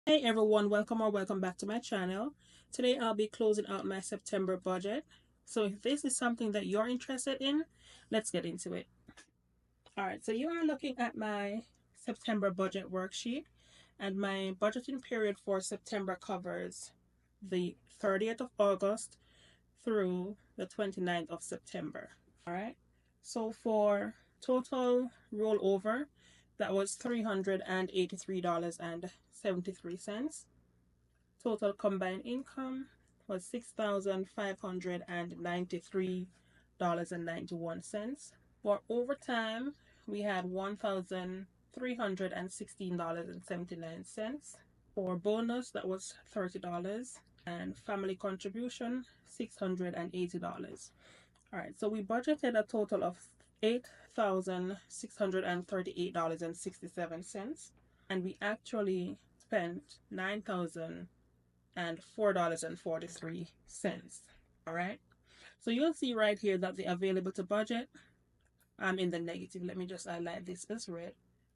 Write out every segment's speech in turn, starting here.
Hey everyone, welcome or welcome back to my channel. Today I'll be closing out my September budget. So if this is something that you're interested in, let's get into it. Alright, so you are looking at my September budget worksheet, and my budgeting period for September covers the 30th of August through the 29th of September. Alright, so for total rollover, that was $383.73. Total combined income was $6,593.91. For overtime, we had $1,316.79. For bonus, that was $30. And family contribution, $680. All right, so we budgeted a total of $8,638.67, and we actually spent $9,004.43. All right, so you'll see right here that the available to budget, I'm in the negative. Let me just highlight this as red.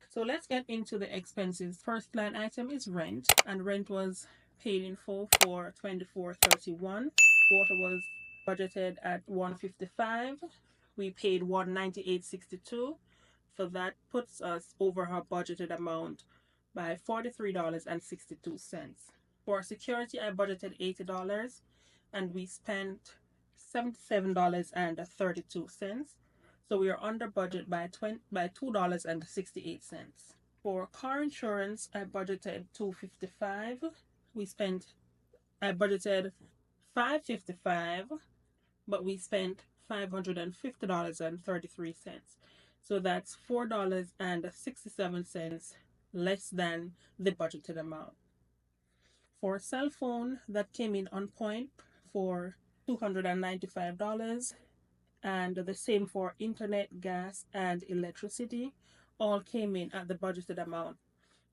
So let's get into the expenses. First line item is rent, and rent was paid in full for $24.31. Water was budgeted at $155. We paid $198.62. So that puts us over our budgeted amount by $43.62. For security, I budgeted $80, and we spent $77.32. So we are under budget by $2.68. For car insurance, I budgeted $255. I budgeted $555, but we spent $550.33. So that's $4.67 less than the budgeted amount. For cell phone, that came in on point for $295, and the same for internet, gas, and electricity. All came in at the budgeted amount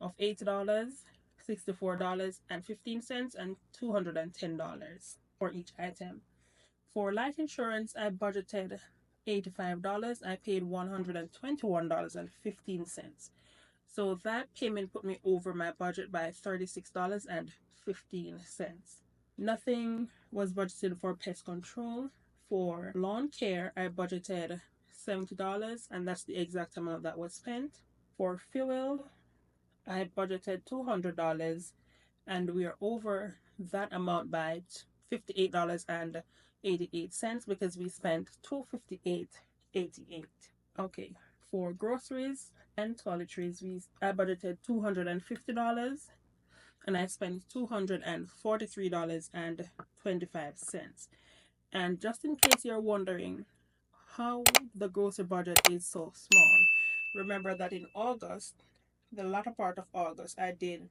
of $80, $64.15, and $210 for each item. For life insurance, I budgeted $85. I paid $121.15. So that payment put me over my budget by $36.15. Nothing was budgeted for pest control. For lawn care, I budgeted $70, and that's the exact amount that was spent. For fuel, I budgeted $200, and we are over that amount by $58.88 because we spent $258.88. Okay, for groceries and toiletries, I budgeted $250, and I spent $243.25. And just in case you're wondering how the grocery budget is so small, remember that in August, the latter part of August, I did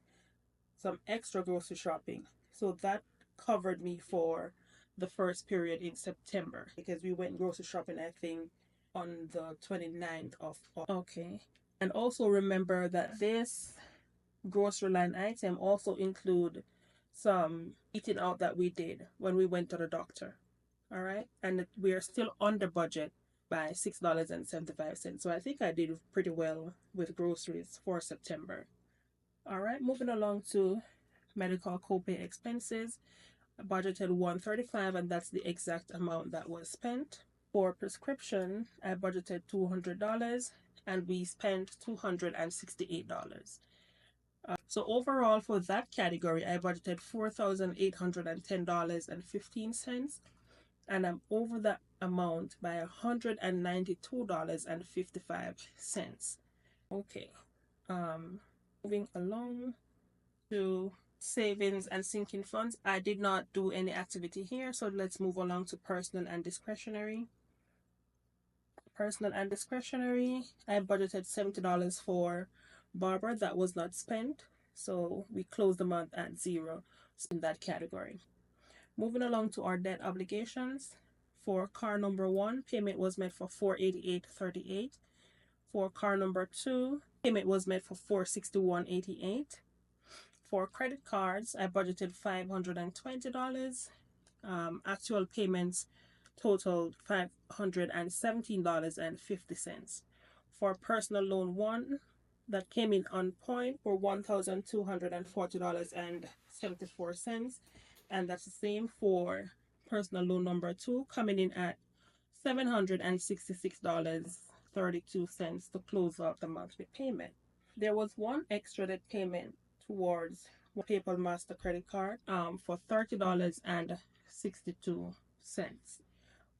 some extra grocery shopping. So that covered me for the first period in September, because we went grocery shopping, I think, on the 29th of August. Okay. And also remember that this grocery line item also include some eating out that we did when we went to the doctor. All right, and we are still under budget by $6.75. So I think I did pretty well with groceries for September. All right, moving along to medical copay expenses. I budgeted $135, and that's the exact amount that was spent. For prescription, I budgeted $200, and we spent $268. So overall for that category, I budgeted $4,810.15, and I'm over that amount by $192.55. Okay, moving along to savings and sinking funds. I did not do any activity here, so let's move along to personal and discretionary. Personal and discretionary, I budgeted $70 for barber. That was not spent, so we closed the month at $0 in that category. Moving along to our debt obligations. For car number 1, payment was made for $488.38. For car number 2, payment was made for $461.88. For credit cards, I budgeted $520. Actual payments totaled $517.50. For personal loan 1, that came in on point for $1,240.74. And that's the same for personal loan number 2, coming in at $766.32 to close out the monthly payment. There was one extra debt payment towards PayPal Master credit card for $30.62.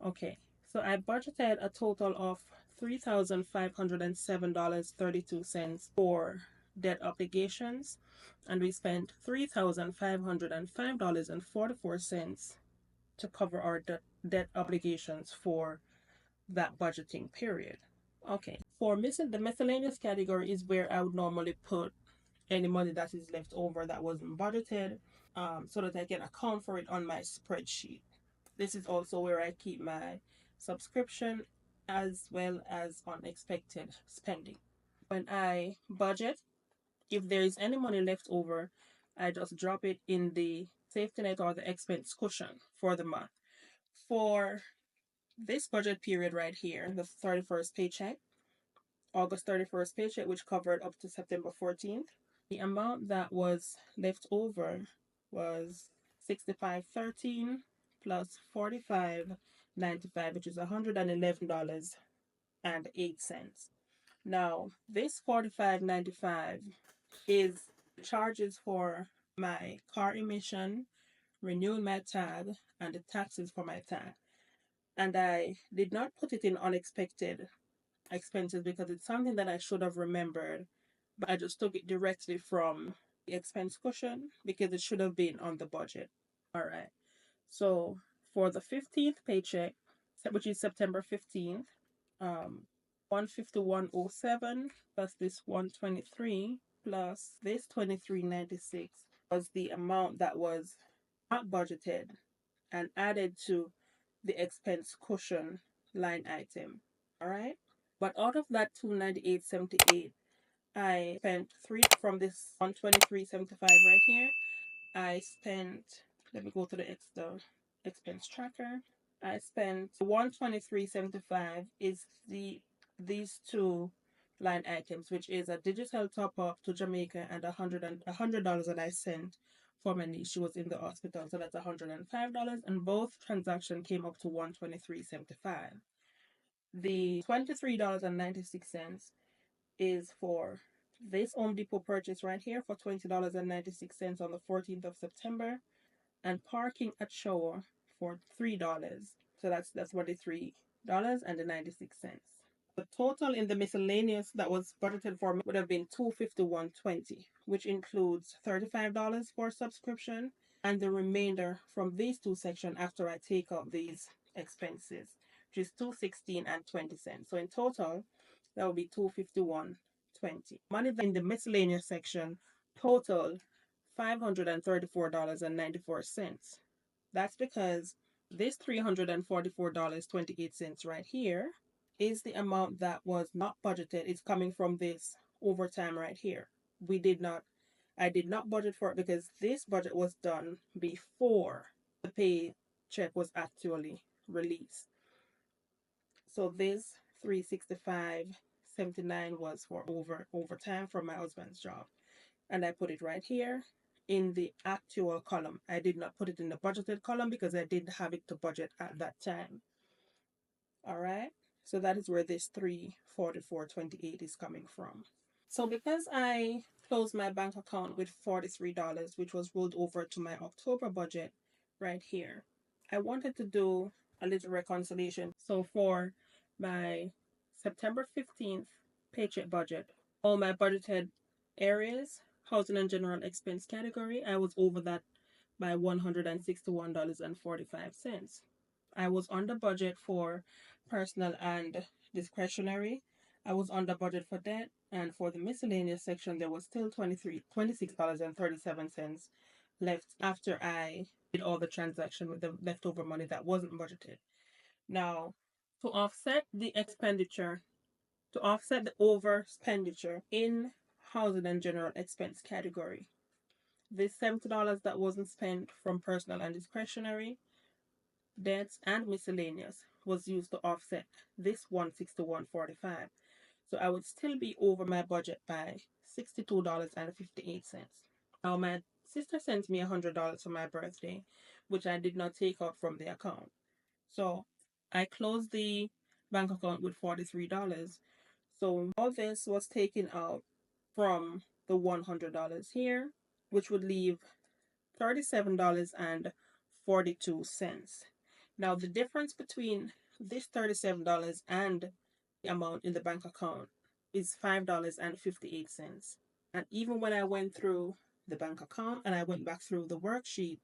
Okay, so I budgeted a total of $3,507.32 for debt obligations, and we spent $3,505.44 to cover our debt obligations for that budgeting period. Okay, for the miscellaneous category is where I would normally put any money that is left over that wasn't budgeted, so that I can account for it on my spreadsheet. This is also where I keep my subscription as well as unexpected spending. When I budget, if there is any money left over, I just drop it in the safety net or the expense cushion for the month. For this budget period right here, the 31st paycheck, August 31st paycheck, which covered up to September 14th, the amount that was left over was 65.13 plus 45.95, which is $111.08. Now, this 45.95 is charges for my car emission, renewing my tag, and the taxes for my tag. And I did not put it in unexpected expenses because it's something that I should have remembered, but I just took it directly from the expense cushion because it should have been on the budget. All right. So for the 15th paycheck, which is September 15th, 151.07 plus this 123 plus this 23.96 was the amount that was not budgeted and added to the expense cushion line item. All right. But out of that 298.78, I spent three from this 123.75 right here. I spent, let me go to the expense tracker. I spent 123.75 is these two line items, which is a digital top up to Jamaica and $100 that I sent for my niece. She was in the hospital, so that's $105, and both transactions came up to 123.75. The $23.96 is for this Home Depot purchase right here for $20.96 on the 14th of September, and parking at Shower for $3. So that's $23.96. The total in the miscellaneous that was budgeted for me would have been $251.20, which includes $35 for subscription and the remainder from these two sections after I take out these expenses, which is $216.20. So in total, that would be $251.20. Money in the miscellaneous section total $534.94. That's because this $344.28 right here is the amount that was not budgeted. It's coming from this overtime right here. I did not budget for it because this budget was done before the paycheck was actually released. So this 365.79 was for overtime from my husband's job. And I put it right here in the actual column. I did not put it in the budgeted column because I didn't have it to budget at that time. All right. So that is where this 344.28 is coming from. So because I closed my bank account with $43, which was rolled over to my October budget right here, I wanted to do a little reconciliation. So for my September 15th paycheck budget, all my budgeted areas, housing and general expense category, I was over that by $161.45. I was under budget for personal and discretionary. I was under budget for debt, and for the miscellaneous section, there was still $26.37 left after I did all the transaction with the leftover money that wasn't budgeted. Now, to offset the expenditure, to offset the over expenditure in housing and general expense category, this $70 that wasn't spent from personal and discretionary, debts, and miscellaneous was used to offset this 161.45. So I would still be over my budget by $62.58. Now, my sister sent me $100 for my birthday, which I did not take out from the account. So I closed the bank account with $43. So all this was taken out from the $100 here, which would leave $37.42. Now, the difference between this $37 and the amount in the bank account is $5.58. And even when I went through the bank account and I went back through the worksheet,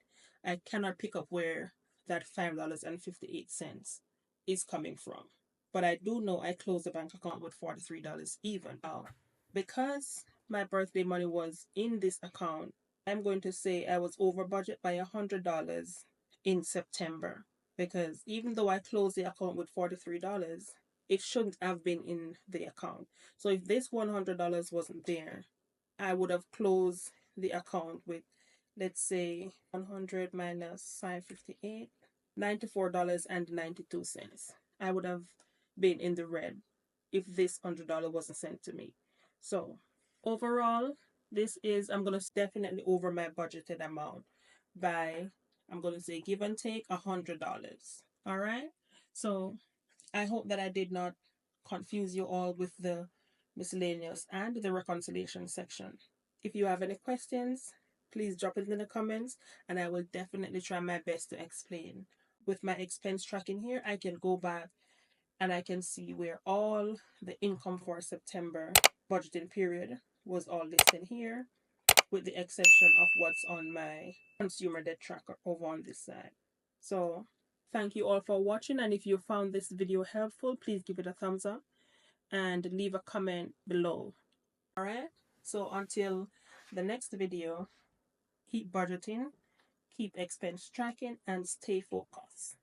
I cannot pick up where that $5.58 is coming from. But I do know I closed the bank account with $43 even out. Because my birthday money was in this account, I'm going to say I was over budget by $100 in September, because even though I closed the account with $43, it shouldn't have been in the account. So if this $100 wasn't there, I would have closed the account with, let's say, 100 minus 558, $94.92. I would have been in the red if this $100 wasn't sent to me. So overall, this is, I'm going to definitely over my budgeted amount by, I'm going to say, give and take $100. All right. So I hope that I did not confuse you all with the miscellaneous and the reconciliation section. If you have any questions, please drop it in the comments and I will definitely try my best to explain. With my expense tracking here, I can go back and I can see where all the income for September budgeting period was all listed here, with the exception of what's on my consumer debt tracker over on this side. So thank you all for watching, and if you found this video helpful, please give it a thumbs up and leave a comment below. All right, so until the next video, keep budgeting, keep expense tracking, and stay focused.